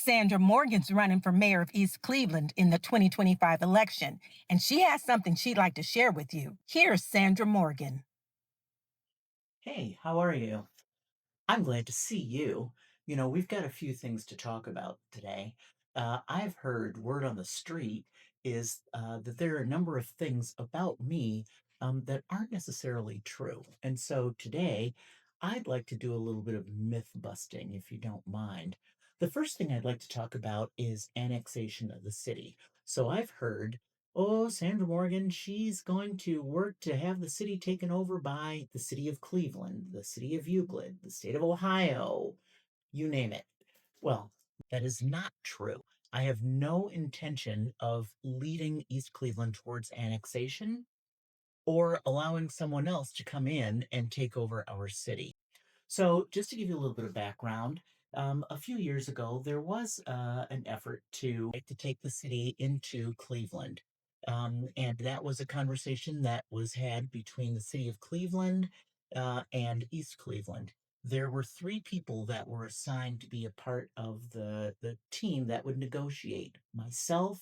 Sandra Morgan's running for mayor of East Cleveland in the 2025 election, and she has something she'd like to share with you. Here's Sandra Morgan. Hey, how are you? I'm glad to see you. We've got a few things to talk about today. I've heard word on the street is that there are a number of things about me that aren't necessarily true. And so today, I'd like to do a little bit of myth busting, if you don't mind. The first thing I'd like to talk about is annexation of the city. So I've heard, oh, Sandra Morgan, she's going to work to have the city taken over by the city of Cleveland, the city of Euclid, the state of Ohio, you name it. Well, that is not true. I have no intention of leading East Cleveland towards annexation or allowing someone else to come in and take over our city. So, just to give you a little bit of background, a few years ago, there was an effort to take the city into Cleveland. And that was a conversation that was had between the city of Cleveland and East Cleveland. There were three people that were assigned to be a part of the team that would negotiate myself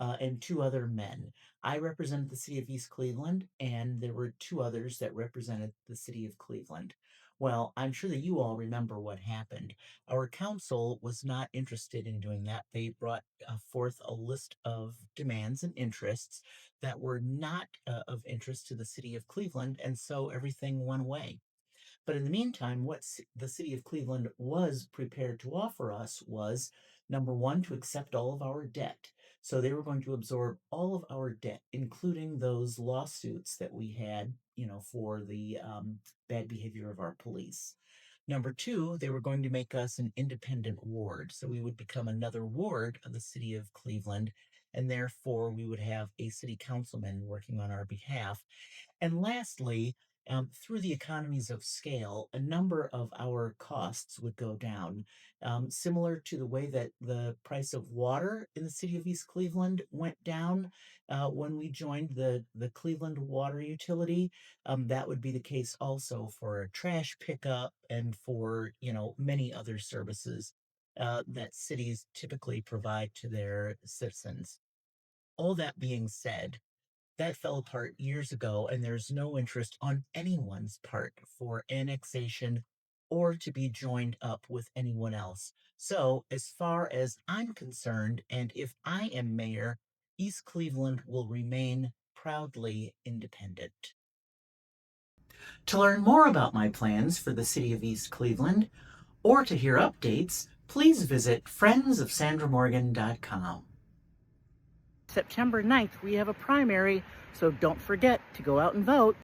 and two other men. I represented the city of East Cleveland, and there were two others that represented the city of Cleveland. Well, I'm sure that you all remember what happened. Our council was not interested in doing that. They brought forth a list of demands and interests that were not of interest to the city of Cleveland, and so everything went away. But in the meantime, what the city of Cleveland was prepared to offer us was number one, to accept all of our debt. So they were going to absorb all of our debt, including those lawsuits that we had, for the bad behavior of our police. Number two, they were going to make us an independent ward. So we would become another ward of the city of Cleveland, and therefore we would have a city councilman working on our behalf. And lastly, through the economies of scale, a number of our costs would go down, similar to the way that the price of water in the city of East Cleveland went down when we joined the Cleveland water utility. That would be the case also for trash pickup and for, many other services that cities typically provide to their citizens. All that being said, that fell apart years ago, and there's no interest on anyone's part for annexation or to be joined up with anyone else. So, as far as I'm concerned, and if I am mayor, East Cleveland will remain proudly independent. To learn more about my plans for the city of East Cleveland or to hear updates, please visit friendsofsandramorgan.com. September 9th, we have a primary, so don't forget to go out and vote.